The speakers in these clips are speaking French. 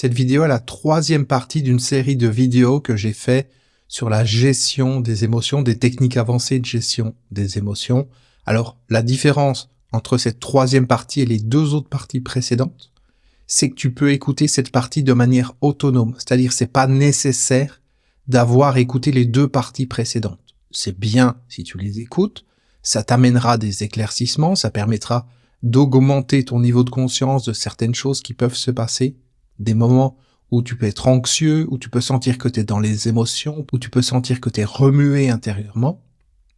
Cette vidéo est la troisième partie d'une série de vidéos que j'ai fait sur la gestion des émotions, des techniques avancées de gestion des émotions. Alors, la différence entre cette troisième partie et les deux autres parties précédentes, c'est que tu peux écouter cette partie de manière autonome. C'est-à-dire, c'est pas nécessaire d'avoir écouté les deux parties précédentes. C'est bien si tu les écoutes, ça t'amènera des éclaircissements, ça permettra d'augmenter ton niveau de conscience de certaines choses qui peuvent se passer, des moments où tu peux être anxieux, où tu peux sentir que tu es dans les émotions, où tu peux sentir que tu es remué intérieurement,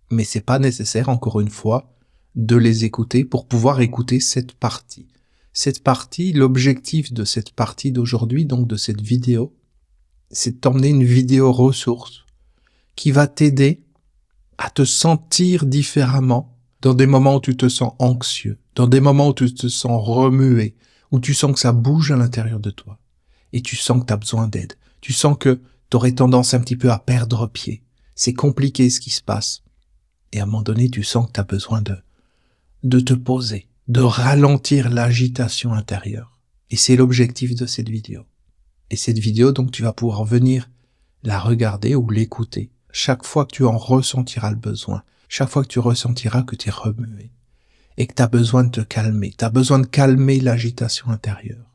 mais c'est pas nécessaire, encore une fois, de les écouter pour pouvoir écouter cette partie. Cette partie, l'objectif de cette partie d'aujourd'hui, donc de cette vidéo, c'est de t'emmener une vidéo ressource qui va t'aider à te sentir différemment dans des moments où tu te sens anxieux, dans des moments où tu te sens remué, où tu sens que ça bouge à l'intérieur de toi et tu sens que tu as besoin d'aide. Tu sens que tu aurais tendance un petit peu à perdre pied. C'est compliqué ce qui se passe. Et à un moment donné, tu sens que tu as besoin de te poser, de ralentir l'agitation intérieure. Et c'est l'objectif de cette vidéo. Et cette vidéo, donc, tu vas pouvoir venir la regarder ou l'écouter chaque fois que tu en ressentiras le besoin, chaque fois que tu ressentiras que tu es remué et que tu as besoin de te calmer, tu as besoin de calmer l'agitation intérieure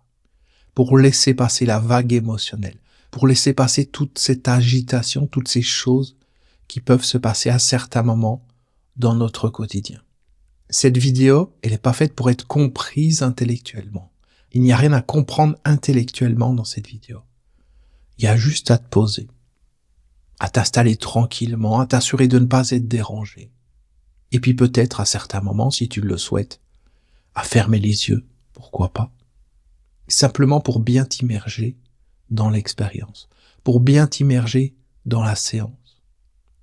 pour laisser passer la vague émotionnelle, pour laisser passer toute cette agitation, toutes ces choses qui peuvent se passer à certains moments dans notre quotidien. Cette vidéo, elle n'est pas faite pour être comprise intellectuellement. Il n'y a rien à comprendre intellectuellement dans cette vidéo. Il y a juste à te poser, à t'installer tranquillement, à t'assurer de ne pas être dérangé. Et puis peut-être à certains moments, si tu le souhaites, à fermer les yeux, pourquoi pas. Simplement pour bien t'immerger dans l'expérience, pour bien t'immerger dans la séance.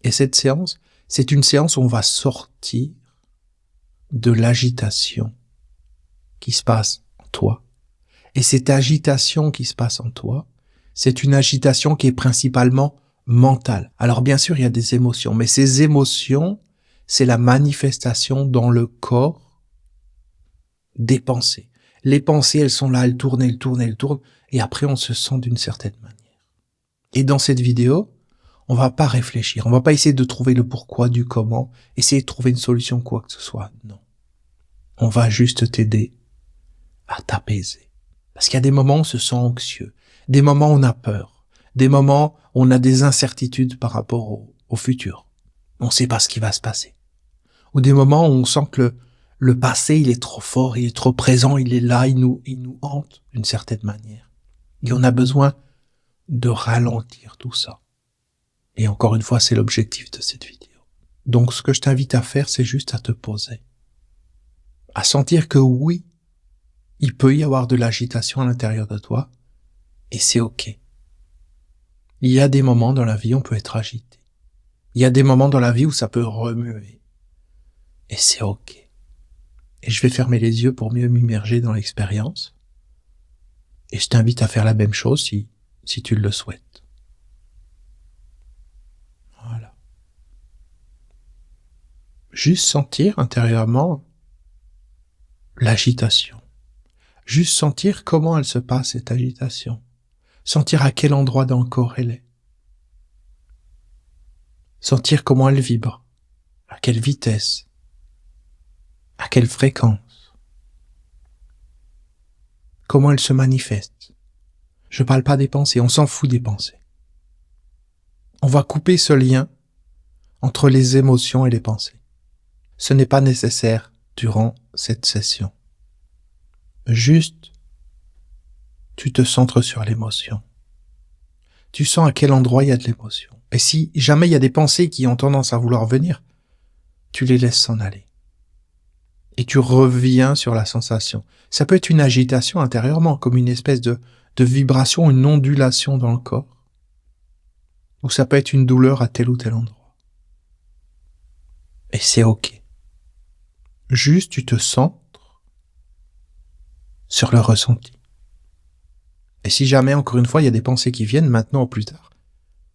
Et cette séance, c'est une séance où on va sortir de l'agitation qui se passe en toi. Et cette agitation qui se passe en toi, c'est une agitation qui est principalement mentale. Alors bien sûr, il y a des émotions, mais ces émotions, c'est la manifestation dans le corps des pensées. Les pensées, elles sont là, elles tournent, et après on se sent d'une certaine manière. Et dans cette vidéo, on va pas réfléchir, on va pas essayer de trouver le pourquoi du comment, essayer de trouver une solution quoi que ce soit, non. On va juste t'aider à t'apaiser. Parce qu'il y a des moments où on se sent anxieux, des moments où on a peur, des moments où on a des incertitudes par rapport au futur. On ne sait pas ce qui va se passer. Ou des moments où on sent que le passé, il est trop fort, il est trop présent, il est là, il nous hante d'une certaine manière. Et on a besoin de ralentir tout ça. Et encore une fois, c'est l'objectif de cette vidéo. Donc ce que je t'invite à faire, c'est juste à te poser. À sentir que oui, il peut y avoir de l'agitation à l'intérieur de toi, et c'est ok. Il y a des moments dans la vie où on peut être agité. Il y a des moments dans la vie où ça peut remuer. Et c'est ok. Et je vais fermer les yeux pour mieux m'immerger dans l'expérience. Et je t'invite à faire la même chose si tu le souhaites. Voilà. Juste sentir intérieurement l'agitation. Juste sentir comment elle se passe, cette agitation. Sentir à quel endroit dans le corps elle est. Sentir comment elle vibre. À quelle vitesse. À quelle fréquence. Comment elle se manifeste. Je parle pas des pensées, on s'en fout des pensées. On va couper ce lien entre les émotions et les pensées. Ce n'est pas nécessaire durant cette session. Juste, tu te centres sur l'émotion. Tu sens à quel endroit il y a de l'émotion. Et si jamais il y a des pensées qui ont tendance à vouloir venir, tu les laisses s'en aller. Et tu reviens sur la sensation. Ça peut être une agitation intérieurement, comme une espèce de vibration, une ondulation dans le corps. Ou ça peut être une douleur à tel ou tel endroit. Et c'est ok. Juste, tu te centres sur le ressenti. Et si jamais, encore une fois, il y a des pensées qui viennent maintenant ou plus tard,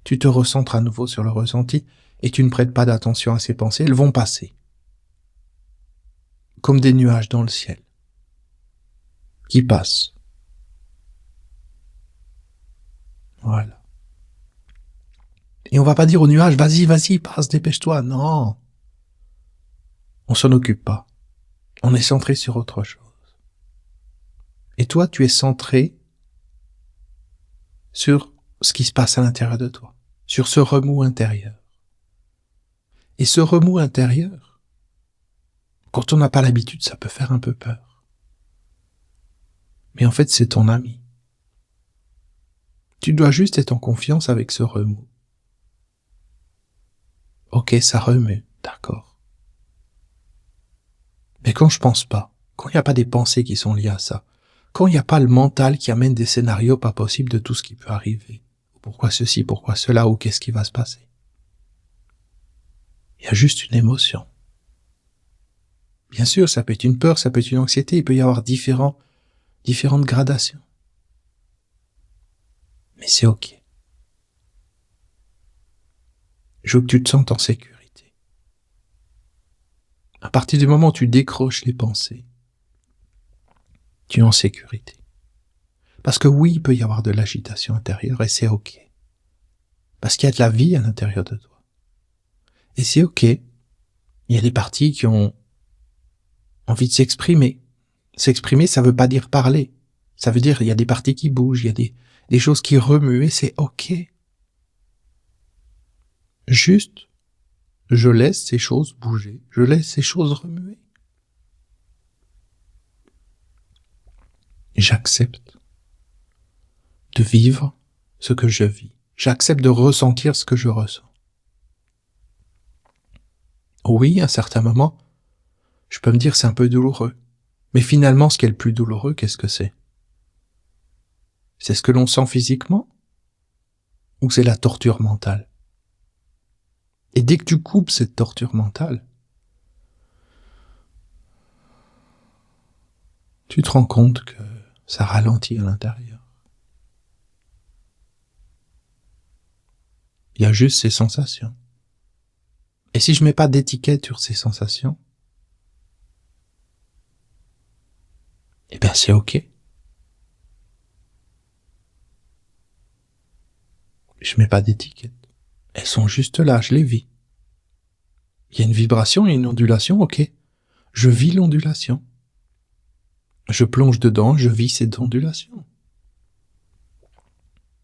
tu te recentres à nouveau sur le ressenti et tu ne prêtes pas d'attention à ces pensées, elles vont passer. Comme des nuages dans le ciel qui passent. Voilà. Et on va pas dire au nuage, vas-y, passe, dépêche-toi. Non. On s'en occupe pas. On est centré sur autre chose. Et toi, tu es centré sur ce qui se passe à l'intérieur de toi, sur ce remous intérieur. Et ce remous intérieur, quand on n'a pas l'habitude, ça peut faire un peu peur. Mais en fait, c'est ton ami. Tu dois juste être en confiance avec ce remous. Ok, ça remue, d'accord. Mais quand je pense pas, quand il n'y a pas des pensées qui sont liées à ça, quand il n'y a pas le mental qui amène des scénarios pas possibles de tout ce qui peut arriver, pourquoi ceci, pourquoi cela, ou qu'est-ce qui va se passer, il y a juste une émotion. Bien sûr, ça peut être une peur, ça peut être une anxiété, il peut y avoir différentes gradations. Mais c'est ok. Je veux que tu te sentes en sécurité. À partir du moment où tu décroches les pensées, tu es en sécurité. Parce que oui, il peut y avoir de l'agitation intérieure et c'est ok. Parce qu'il y a de la vie à l'intérieur de toi. Et c'est ok. Il y a des parties qui ont envie de s'exprimer. S'exprimer, ça veut pas dire parler. Ça veut dire il y a des parties qui bougent, il y a des choses qui remuent et c'est ok. Juste, je laisse ces choses bouger, je laisse ces choses remuer. J'accepte de vivre ce que je vis. J'accepte de ressentir ce que je ressens. Oui, à un certain moment, je peux me dire c'est un peu douloureux. Mais finalement, ce qui est le plus douloureux, qu'est-ce que c'est? C'est ce que l'on sent physiquement? Ou c'est la torture mentale? Et dès que tu coupes cette torture mentale, tu te rends compte que ça ralentit à l'intérieur. Il y a juste ces sensations. Et si je mets pas d'étiquette sur ces sensations, eh bien c'est ok. Je mets pas d'étiquette. Elles sont juste là, je les vis. Il y a une vibration, il y a une ondulation, ok. Je vis l'ondulation. Je plonge dedans, je vis cette ondulation.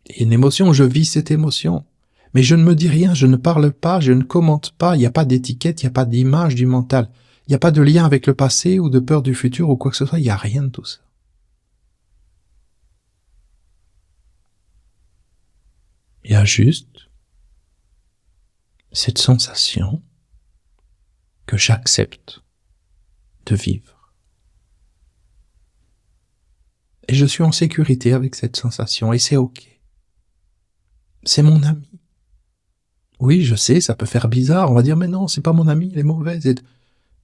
Il y a une émotion, je vis cette émotion. Mais je ne me dis rien, je ne parle pas, je ne commente pas, il n'y a pas d'étiquette, il n'y a pas d'image du mental. Il n'y a pas de lien avec le passé ou de peur du futur ou quoi que ce soit, il n'y a rien de tout ça. Il y a juste cette sensation que j'accepte de vivre. Et je suis en sécurité avec cette sensation et c'est ok. C'est mon ami. Oui, je sais, ça peut faire bizarre, on va dire mais non, c'est pas mon ami, il est mauvais.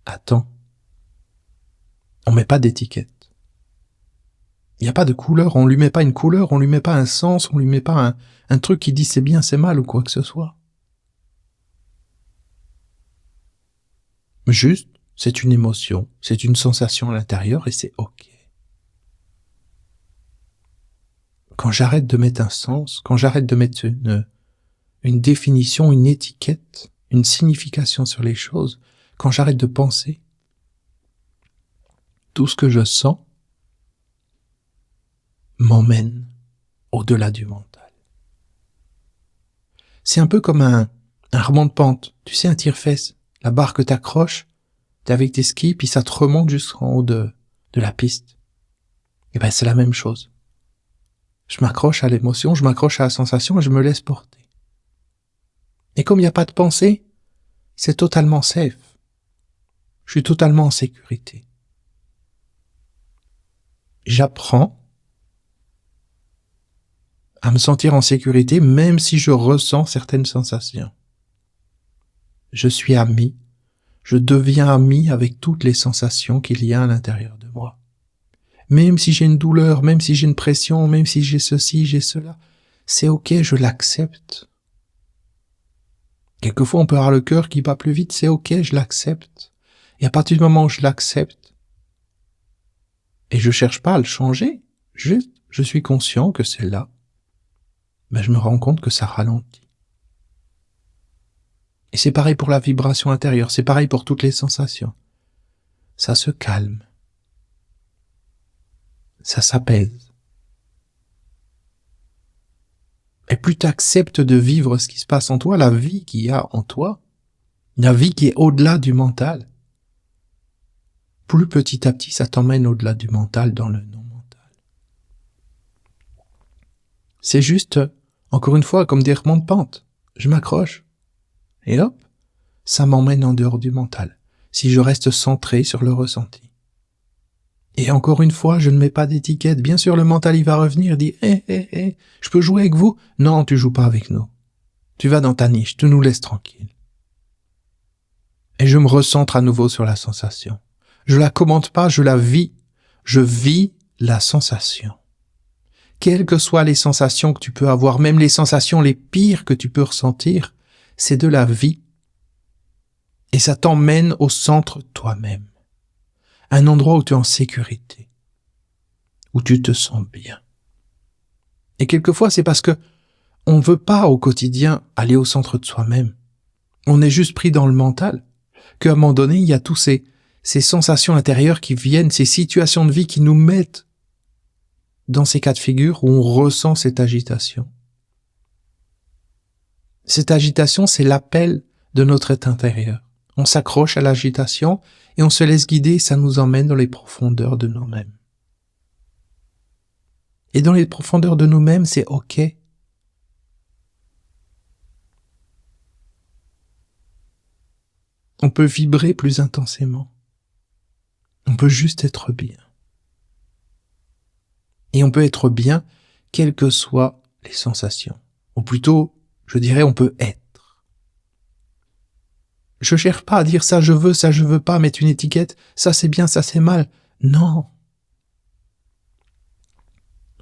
Attends. On met pas d'étiquette. Il n'y a pas de couleur, on lui met pas une couleur, on lui met pas un sens, on lui met pas un truc qui dit c'est bien, c'est mal ou quoi que ce soit. Juste, c'est une émotion, c'est une sensation à l'intérieur et c'est ok. Quand j'arrête de mettre un sens, quand j'arrête de mettre une définition, une étiquette, une signification sur les choses, quand j'arrête de penser, tout ce que je sens m'emmène au-delà du mental. C'est un peu comme un rebond de pente. Tu sais, un tire-fesse, la barre que t'accroches, t'es avec tes skis, puis ça te remonte jusqu'en haut de la piste. Et ben, c'est la même chose. Je m'accroche à l'émotion, je m'accroche à la sensation et je me laisse porter. Et comme il n'y a pas de pensée, c'est totalement safe. Je suis totalement en sécurité. J'apprends à me sentir en sécurité même si je ressens certaines sensations. Je suis ami, je deviens ami avec toutes les sensations qu'il y a à l'intérieur de moi. Même si j'ai une douleur, même si j'ai une pression, même si j'ai ceci, j'ai cela, c'est ok, je l'accepte. Quelquefois on peut avoir le cœur qui bat plus vite, c'est ok, je l'accepte. Et à partir du moment où je l'accepte, et je cherche pas à le changer, juste, je suis conscient que c'est là. je me rends compte que ça ralentit. Et c'est pareil pour la vibration intérieure, c'est pareil pour toutes les sensations. Ça se calme. Ça s'apaise. Et plus tu acceptes de vivre ce qui se passe en toi, la vie qu'il y a en toi, la vie qui est au-delà du mental, plus petit à petit ça t'emmène au-delà du mental dans le non-mental. C'est juste, encore une fois, comme des remonts de pente. Je m'accroche et hop, ça m'emmène en dehors du mental, si je reste centré sur le ressenti. Et encore une fois, je ne mets pas d'étiquette. Bien sûr, le mental, il va revenir, dit « je peux jouer avec vous ?» Non, tu joues pas avec nous. Tu vas dans ta niche, tu nous laisses tranquille. Et je me recentre à nouveau sur la sensation. Je la commente pas, je la vis. Je vis la sensation. Quelles que soient les sensations que tu peux avoir, même les sensations les pires que tu peux ressentir, c'est de la vie. Et ça t'emmène au centre de toi-même. Un endroit où tu es en sécurité, où tu te sens bien. Et quelquefois, c'est parce que on ne veut pas au quotidien aller au centre de soi-même. On est juste pris dans le mental, qu'à un moment donné, il y a tous ces sensations intérieures qui viennent, ces situations de vie qui nous mettent dans ces cas de figure où on ressent cette agitation. Cette agitation, c'est l'appel de notre être intérieur. On s'accroche à l'agitation et on se laisse guider et ça nous emmène dans les profondeurs de nous-mêmes. Et dans les profondeurs de nous-mêmes, c'est OK. On peut vibrer plus intensément. On peut juste être bien. Et on peut être bien, quelles que soient les sensations. Ou plutôt, je dirais, on peut être. Je cherche pas à dire ça je veux pas, mettre une étiquette, ça c'est bien, ça c'est mal. Non.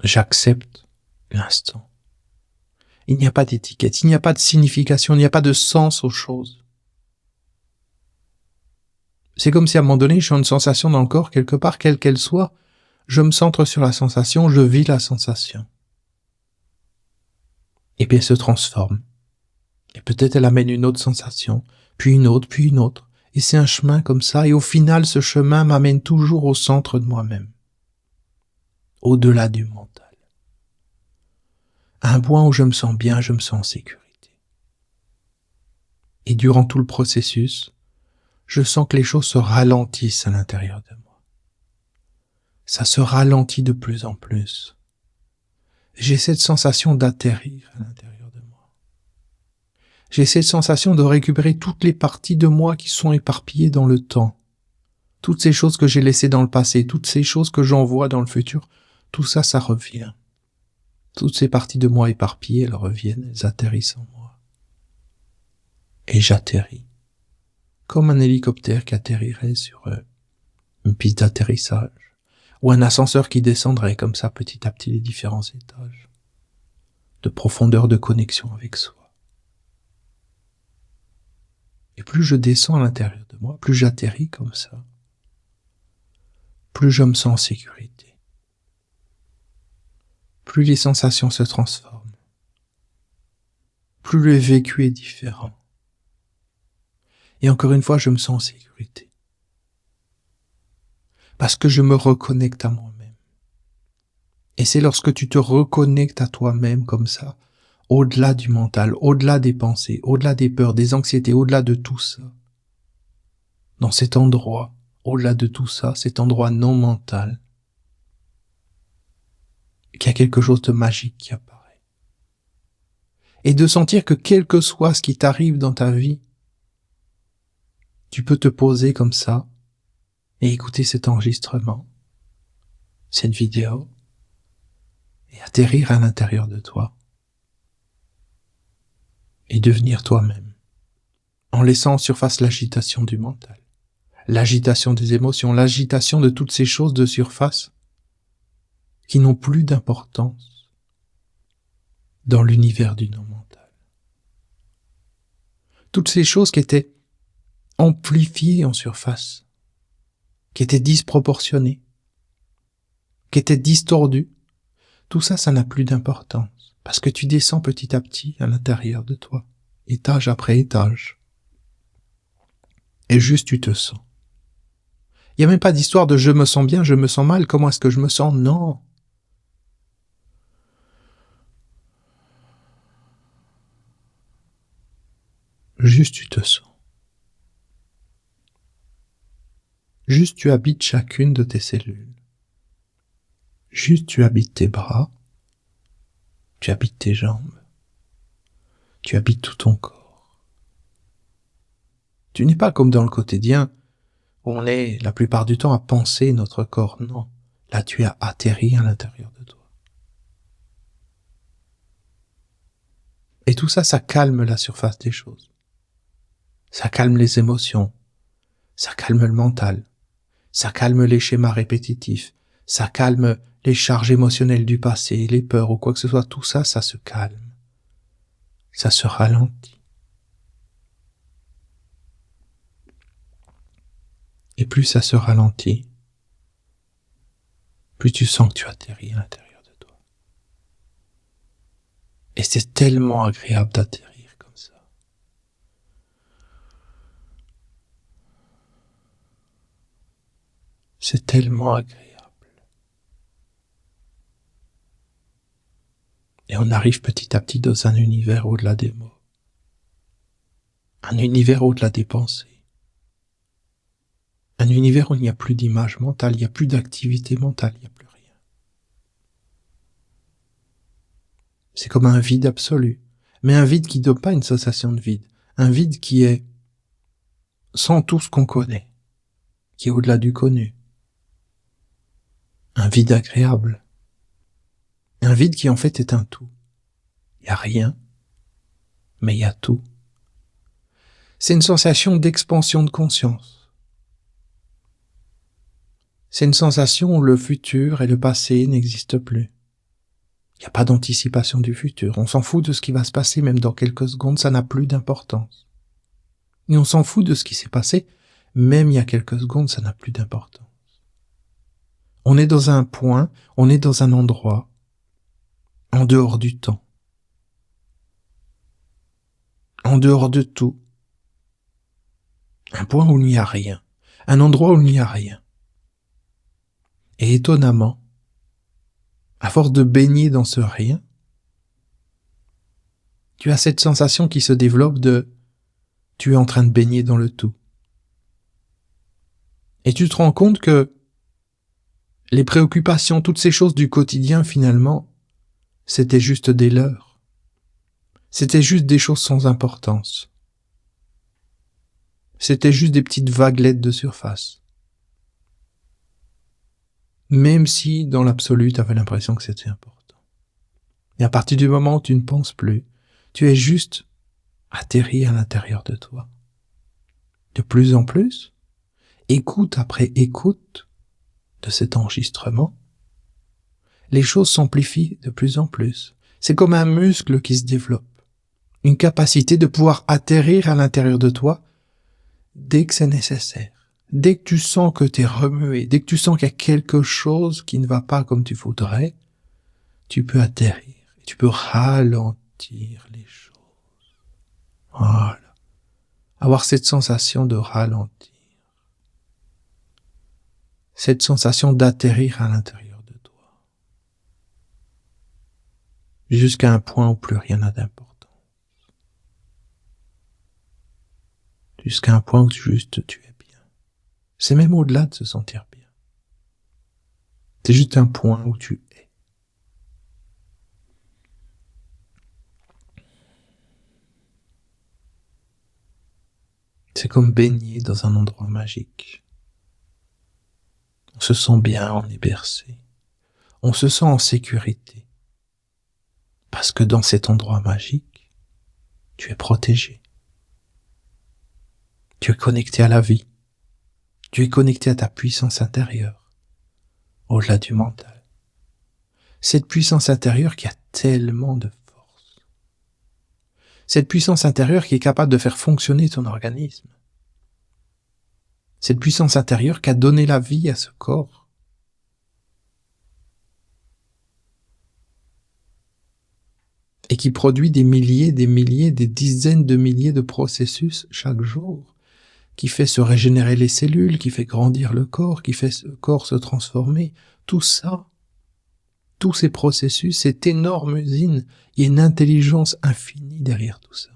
J'accepte l'instant. Il n'y a pas d'étiquette, il n'y a pas de signification, il n'y a pas de sens aux choses. C'est comme si à un moment donné, j'ai une sensation dans le corps, quelque part, quelle qu'elle soit, je me centre sur la sensation, je vis la sensation. Et puis elle se transforme. Et peut-être elle amène une autre sensation, puis une autre, puis une autre. Et c'est un chemin comme ça, et au final, ce chemin m'amène toujours au centre de moi-même. Au-delà du mental. À un point où je me sens bien, je me sens en sécurité. Et durant tout le processus, je sens que les choses se ralentissent à l'intérieur de moi. Ça se ralentit de plus en plus. J'ai cette sensation d'atterrir à l'intérieur de moi. J'ai cette sensation de récupérer toutes les parties de moi qui sont éparpillées dans le temps. Toutes ces choses que j'ai laissées dans le passé, toutes ces choses que j'envoie dans le futur, tout ça, ça revient. Toutes ces parties de moi éparpillées, elles reviennent, elles atterrissent en moi. Et j'atterris. Comme un hélicoptère qui atterrirait sur une piste d'atterrissage. Ou un ascenseur qui descendrait comme ça petit à petit les différents étages. De profondeur de connexion avec soi. Et plus je descends à l'intérieur de moi, plus j'atterris comme ça, plus je me sens en sécurité. Plus les sensations se transforment. Plus le vécu est différent. Et encore une fois, je me sens en sécurité. Parce que je me reconnecte à moi-même. Et c'est lorsque tu te reconnectes à toi-même comme ça, au-delà du mental, au-delà des pensées, au-delà des peurs, des anxiétés, au-delà de tout ça, dans cet endroit, au-delà de tout ça, cet endroit non mental, qu'il y a quelque chose de magique qui apparaît. Et de sentir que quel que soit ce qui t'arrive dans ta vie, tu peux te poser comme ça et écouter cet enregistrement, cette vidéo, et atterrir à l'intérieur de toi. Et devenir toi-même, en laissant en surface l'agitation du mental, l'agitation des émotions, l'agitation de toutes ces choses de surface qui n'ont plus d'importance dans l'univers du non-mental. Toutes ces choses qui étaient amplifiées en surface, qui étaient disproportionnées, qui étaient distordues, tout ça, ça n'a plus d'importance. Parce que tu descends petit à petit à l'intérieur de toi, étage après étage. Et juste tu te sens. Il n'y a même pas d'histoire de je me sens bien, je me sens mal, comment est-ce que je me sens? Non. Juste tu te sens. Juste tu habites chacune de tes cellules. Juste tu habites tes bras. Tu habites tes jambes. Tu habites tout ton corps. Tu n'es pas comme dans le quotidien, où on est la plupart du temps à penser notre corps. Non. Là tu as atterri à l'intérieur de toi. Et tout ça, ça calme la surface des choses. Ça calme les émotions. Ça calme le mental. Ça calme les schémas répétitifs. Ça calme les charges émotionnelles du passé, les peurs ou quoi que ce soit. Tout ça, ça se calme. Ça se ralentit. Et plus ça se ralentit, plus tu sens que tu atterris à l'intérieur de toi. Et c'est tellement agréable d'atterrir comme ça. C'est tellement agréable. Et on arrive petit à petit dans un univers au-delà des mots. Un univers au-delà des pensées. Un univers où il n'y a plus d'image mentale, il n'y a plus d'activité mentale, il n'y a plus rien. C'est comme un vide absolu. Mais un vide qui ne donne pas une sensation de vide. Un vide qui est sans tout ce qu'on connaît. Qui est au-delà du connu. Un vide agréable. Un vide qui en fait est un tout. Il n'y a rien, mais il y a tout. C'est une sensation d'expansion de conscience. C'est une sensation où le futur et le passé n'existent plus. Il n'y a pas d'anticipation du futur. On s'en fout de ce qui va se passer même dans quelques secondes, ça n'a plus d'importance. Et on s'en fout de ce qui s'est passé, même il y a quelques secondes, ça n'a plus d'importance. On est dans un point, on est dans un endroit, en dehors du temps. En dehors de tout. Un point où il n'y a rien. Un endroit où il n'y a rien. Et étonnamment, à force de baigner dans ce rien, tu as cette sensation qui se développe de tu es en train de baigner dans le tout. Et tu te rends compte que les préoccupations, toutes ces choses du quotidien finalement, c'était juste des leurres. C'était juste des choses sans importance. C'était juste des petites vaguelettes de surface. Même si, dans l'absolu, tu avais l'impression que c'était important. Et à partir du moment où tu ne penses plus, tu es juste atterri à l'intérieur de toi. De plus en plus, écoute après écoute de cet enregistrement, les choses s'amplifient de plus en plus. C'est comme un muscle qui se développe. Une capacité de pouvoir atterrir à l'intérieur de toi dès que c'est nécessaire. Dès que tu sens que tu es remué, dès que tu sens qu'il y a quelque chose qui ne va pas comme tu voudrais, tu peux atterrir. Et tu peux ralentir les choses. Voilà. Avoir cette sensation de ralentir. Cette sensation d'atterrir à l'intérieur de toi. Jusqu'à un point où plus rien n'a d'importance. Jusqu'à un point où juste tu es bien. C'est même au-delà de se sentir bien. C'est juste un point où tu es. C'est comme baigner dans un endroit magique. On se sent bien, on est bercé. On se sent en sécurité. Parce que dans cet endroit magique, tu es protégé. Tu es connecté à la vie. Tu es connecté à ta puissance intérieure, au-delà du mental. Cette puissance intérieure qui a tellement de force. Cette puissance intérieure qui est capable de faire fonctionner ton organisme. Cette puissance intérieure qui a donné la vie à ce corps. et qui produit des milliers, des dizaines de milliers de processus chaque jour, qui fait se régénérer les cellules, qui fait grandir le corps, qui fait le corps se transformer. Tout ça, tous ces processus, cette énorme usine, il y a une intelligence infinie derrière tout ça,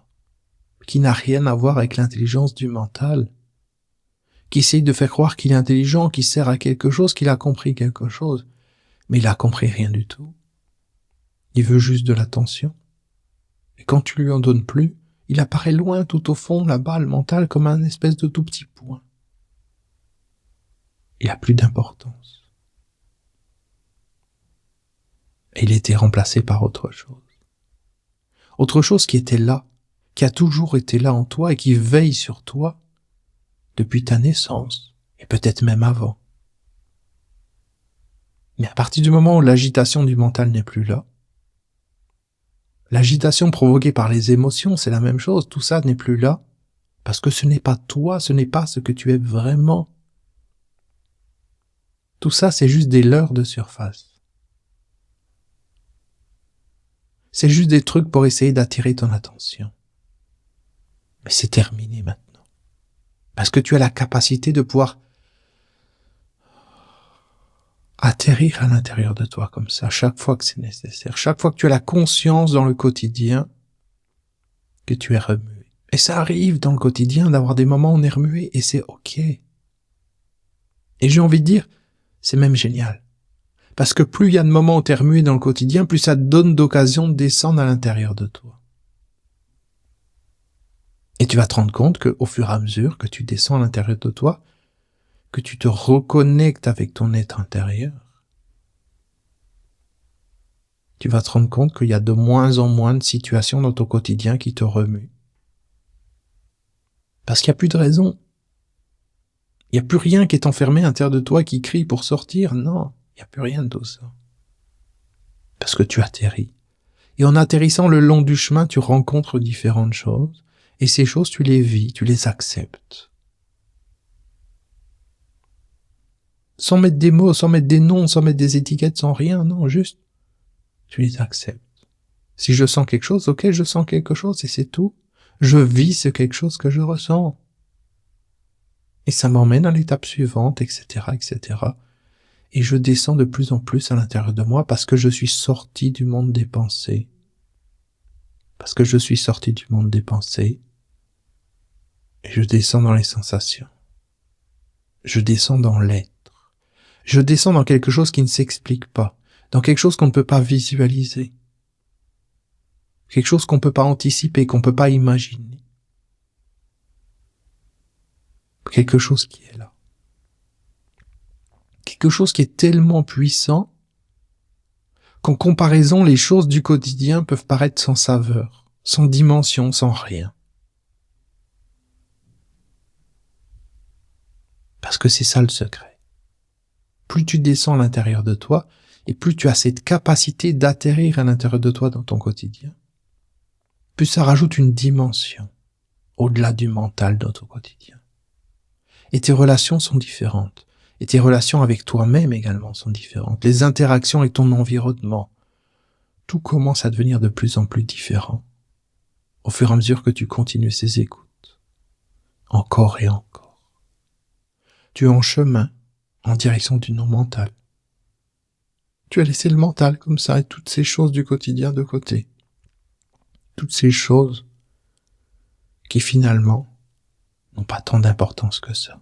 qui n'a rien à voir avec l'intelligence du mental, qui essaye de faire croire qu'il est intelligent, qu'il sert à quelque chose, qu'il a compris quelque chose, mais il a compris rien du tout. Il veut juste de l'attention. Et quand tu lui en donnes plus, il apparaît loin, tout au fond, là-bas, le mental, comme un espèce de tout petit point. Il a plus d'importance. Et il était remplacé par autre chose. Autre chose qui était là, qui a toujours été là en toi et qui veille sur toi depuis ta naissance, et peut-être même avant. Mais à partir du moment où l'agitation du mental n'est plus là, l'agitation provoquée par les émotions, c'est la même chose, tout ça n'est plus là, parce que ce n'est pas toi, ce n'est pas ce que tu es vraiment. Tout ça, c'est juste des leurres de surface. C'est juste des trucs pour essayer d'attirer ton attention. Mais c'est terminé maintenant. Parce que tu as la capacité de pouvoir atterrir à l'intérieur de toi comme ça, chaque fois que c'est nécessaire, chaque fois que tu as la conscience dans le quotidien que tu es remué. Et ça arrive dans le quotidien d'avoir des moments où on est remué et c'est ok. Et j'ai envie de dire, c'est même génial. Parce que plus il y a de moments où tu es remué dans le quotidien, plus ça te donne d'occasion de descendre à l'intérieur de toi. Et tu vas te rendre compte qu'au fur et à mesure que tu descends à l'intérieur de toi, que tu te reconnectes avec ton être intérieur, tu vas te rendre compte qu'il y a de moins en moins de situations dans ton quotidien qui te remuent. Parce qu'il n'y a plus de raison. Il n'y a plus rien qui est enfermé à l'intérieur de toi qui crie pour sortir. Non, il n'y a plus rien de tout ça. Parce que tu atterris. Et en atterrissant le long du chemin, tu rencontres différentes choses. Et ces choses, tu les vis, tu les acceptes. Sans mettre des mots, sans mettre des noms, sans mettre des étiquettes, sans rien, non, juste, tu les acceptes. Si je sens quelque chose, ok, je sens quelque chose et c'est tout. Je vis ce quelque chose que je ressens. Et ça m'emmène à l'étape suivante, etc., etc. Et je descends de plus en plus à l'intérieur de moi parce que je suis sorti du monde des pensées. Parce que je suis sorti du monde des pensées. Et je descends dans les sensations. Je descends dans l'être. Je descends dans quelque chose qui ne s'explique pas. Dans quelque chose qu'on ne peut pas visualiser. Quelque chose qu'on ne peut pas anticiper, qu'on ne peut pas imaginer. Quelque chose qui est là. Quelque chose qui est tellement puissant qu'en comparaison, les choses du quotidien peuvent paraître sans saveur, sans dimension, sans rien. Parce que c'est ça le secret. Plus tu descends à l'intérieur de toi, et plus tu as cette capacité d'atterrir à l'intérieur de toi dans ton quotidien, plus ça rajoute une dimension au-delà du mental dans ton quotidien. Et tes relations sont différentes. Et tes relations avec toi-même également sont différentes. Les interactions avec ton environnement, tout commence à devenir de plus en plus différent au fur et à mesure que tu continues ces écoutes. Encore et encore. Tu es en chemin en direction du non-mental. Tu as laissé le mental comme ça et toutes ces choses du quotidien de côté. Toutes ces choses qui finalement n'ont pas tant d'importance que ça.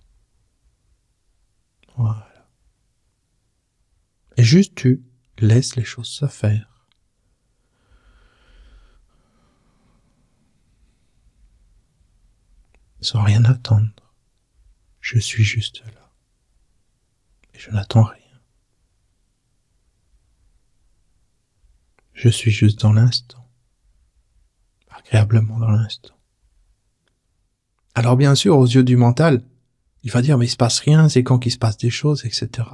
Voilà. Et juste tu laisses les choses se faire. Sans rien attendre. Je suis juste là. Et je n'attends rien. Je suis juste dans l'instant. Agréablement dans l'instant. Alors bien sûr, aux yeux du mental, il va dire mais il se passe rien, c'est quand qu'il se passe des choses, etc.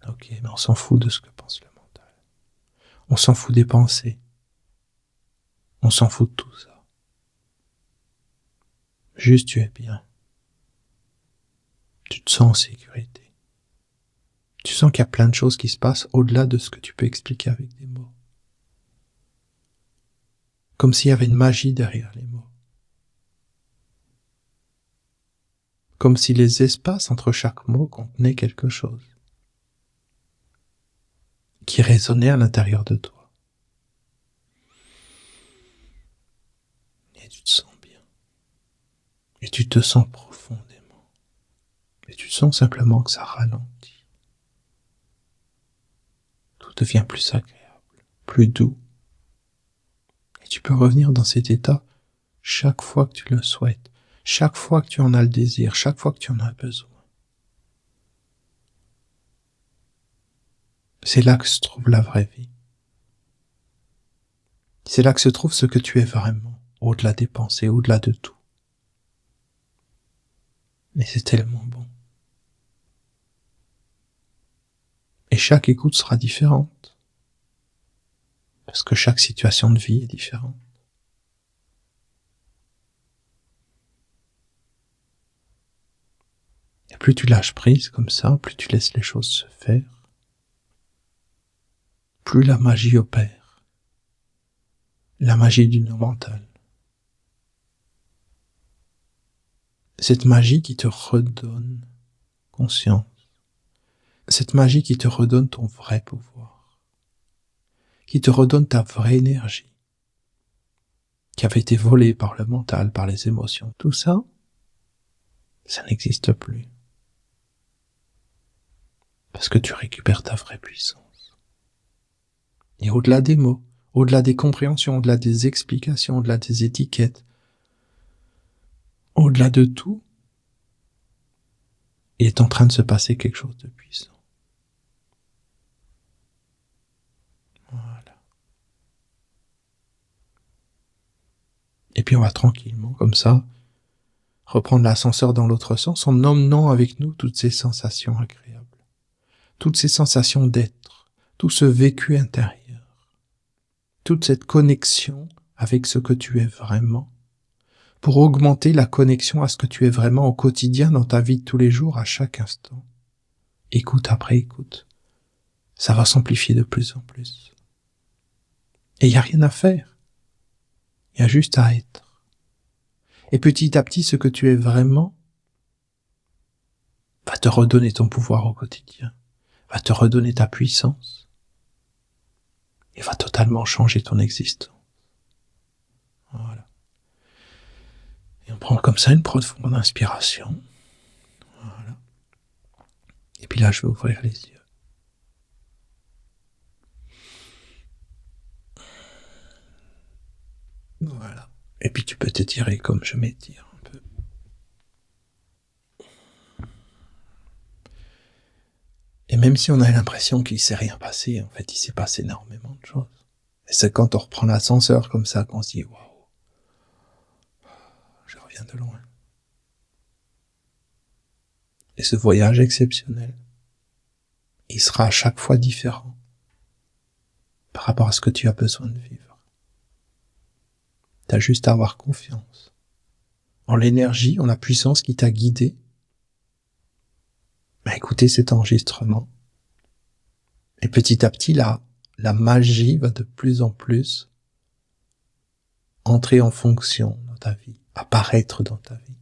Ok, mais on s'en fout de ce que pense le mental. On s'en fout des pensées. On s'en fout de tout ça. Juste tu es bien. Tu te sens en sécurité. Tu sens qu'il y a plein de choses qui se passent au-delà de ce que tu peux expliquer avec des mots. Comme s'il y avait une magie derrière les mots. Comme si les espaces entre chaque mot contenaient quelque chose qui résonnait à l'intérieur de toi. Et tu te sens bien. Et tu te sens profondément. Et tu sens simplement que ça ralentit. Tout devient plus agréable, plus doux. Et tu peux revenir dans cet état chaque fois que tu le souhaites, chaque fois que tu en as le désir, chaque fois que tu en as besoin. C'est là que se trouve la vraie vie. C'est là que se trouve ce que tu es vraiment, au-delà des pensées, au-delà de tout. Et c'est tellement bon. Et chaque écoute sera différente. Parce que chaque situation de vie est différente. Et plus tu lâches prise comme ça, plus tu laisses les choses se faire, plus la magie opère. La magie du non mental. Cette magie qui te redonne conscience. Cette magie qui te redonne ton vrai pouvoir. Qui te redonne ta vraie énergie. Qui avait été volée par le mental, par les émotions. Tout ça, ça n'existe plus. Parce que tu récupères ta vraie puissance. Et au-delà des mots, au-delà des compréhensions, au-delà des explications, au-delà des étiquettes, au-delà de tout, il est en train de se passer quelque chose de puissant. Voilà. Et puis on va tranquillement, comme ça, reprendre l'ascenseur dans l'autre sens en emmenant avec nous toutes ces sensations agréables. Toutes ces sensations d'être, tout ce vécu intérieur, toute cette connexion avec ce que tu es vraiment, pour augmenter la connexion à ce que tu es vraiment au quotidien dans ta vie de tous les jours, à chaque instant. Écoute après écoute. Ça va s'amplifier de plus en plus. Et il n'y a rien à faire. Il y a juste à être. Et petit à petit, ce que tu es vraiment va te redonner ton pouvoir au quotidien, va te redonner ta puissance et va totalement changer ton existence. Voilà. Et on prend comme ça une profonde inspiration. Voilà. Et puis là, je vais ouvrir les yeux. Voilà. Et puis tu peux t'étirer comme je m'étire un peu. Et même si on a l'impression qu'il s'est rien passé, en fait, il s'est passé énormément de choses. Et c'est quand on reprend l'ascenseur comme ça qu'on se dit « Waouh, je reviens de loin ». Et ce voyage exceptionnel, il sera à chaque fois différent par rapport à ce que tu as besoin de vivre. Tu as juste à avoir confiance en l'énergie, en la puissance qui t'a guidé à écouter cet enregistrement. Et petit à petit, la magie va de plus en plus entrer en fonction dans ta vie, apparaître dans ta vie.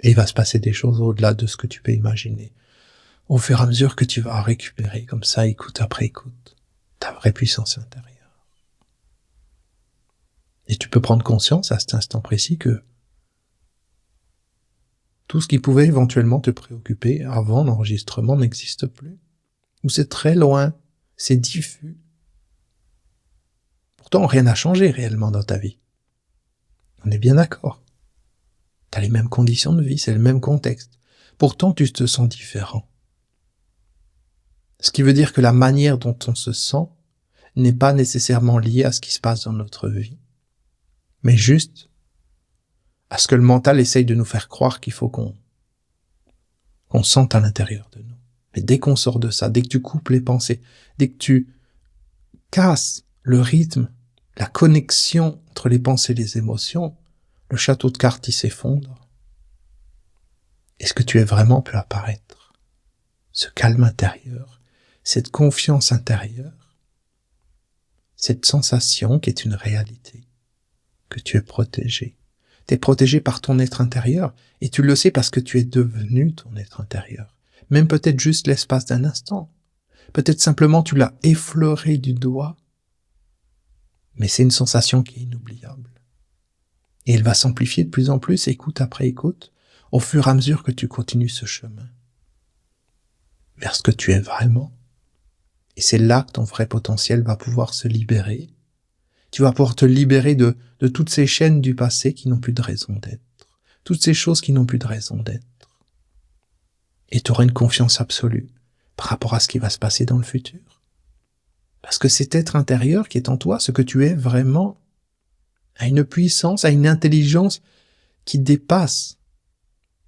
Et il va se passer des choses au-delà de ce que tu peux imaginer. Au fur et à mesure que tu vas récupérer comme ça, écoute après écoute, ta vraie puissance intérieure. Et tu peux prendre conscience à cet instant précis que tout ce qui pouvait éventuellement te préoccuper avant l'enregistrement n'existe plus. Ou c'est très loin, c'est diffus. Pourtant, rien n'a changé réellement dans ta vie. On est bien d'accord. T'as les mêmes conditions de vie, c'est le même contexte. Pourtant, tu te sens différent. Ce qui veut dire que la manière dont on se sent n'est pas nécessairement liée à ce qui se passe dans notre vie, mais juste à ce que le mental essaye de nous faire croire qu'il faut qu'on sente à l'intérieur de nous. Mais dès qu'on sort de ça, dès que tu coupes les pensées, dès que tu casses le rythme, la connexion entre les pensées et les émotions, le château de cartes il s'effondre. Et ce que tu es vraiment peut apparaître. Ce calme intérieur, cette confiance intérieure, cette sensation qui est une réalité, que tu es protégé. Tu es protégé par ton être intérieur et tu le sais parce que tu es devenu ton être intérieur. Même peut-être juste l'espace d'un instant. Peut-être simplement tu l'as effleuré du doigt, mais c'est une sensation qui est inoubliable. Et elle va s'amplifier de plus en plus, écoute après écoute, au fur et à mesure que tu continues ce chemin vers ce que tu es vraiment. Et c'est là que ton vrai potentiel va pouvoir se libérer. Tu vas pouvoir te libérer de toutes ces chaînes du passé qui n'ont plus de raison d'être. Toutes ces choses qui n'ont plus de raison d'être. Et tu auras une confiance absolue par rapport à ce qui va se passer dans le futur. Parce que cet être intérieur qui est en toi, ce que tu es vraiment, a une puissance, a une intelligence qui dépasse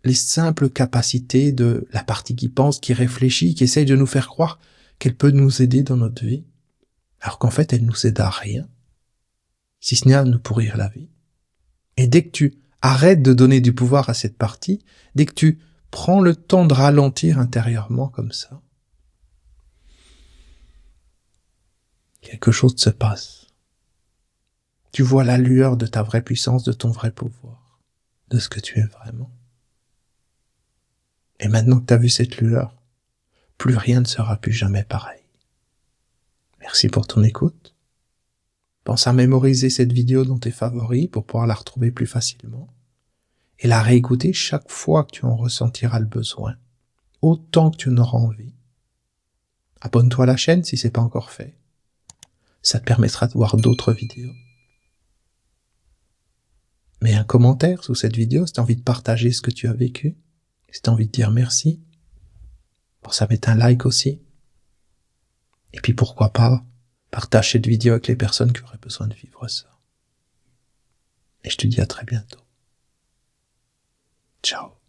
les simples capacités de la partie qui pense, qui réfléchit, qui essaye de nous faire croire qu'elle peut nous aider dans notre vie, alors qu'en fait elle nous aide à rien, si ce n'est à nous pourrir la vie. Et dès que tu arrêtes de donner du pouvoir à cette partie, dès que tu prends le temps de ralentir intérieurement comme ça, quelque chose se passe. Tu vois la lueur de ta vraie puissance, de ton vrai pouvoir, de ce que tu es vraiment. Et maintenant que tu as vu cette lueur, plus rien ne sera plus jamais pareil. Merci pour ton écoute. Pense à mémoriser cette vidéo dans tes favoris pour pouvoir la retrouver plus facilement et la réécouter chaque fois que tu en ressentiras le besoin, autant que tu en auras envie. Abonne-toi à la chaîne si ce n'est pas encore fait. Ça te permettra de voir d'autres vidéos. Mets un commentaire sous cette vidéo si tu as envie de partager ce que tu as vécu, si tu as envie de dire merci. Pense à mettre un like aussi. Et puis pourquoi pas, partage cette vidéo avec les personnes qui auraient besoin de vivre ça. Et je te dis à très bientôt. Ciao.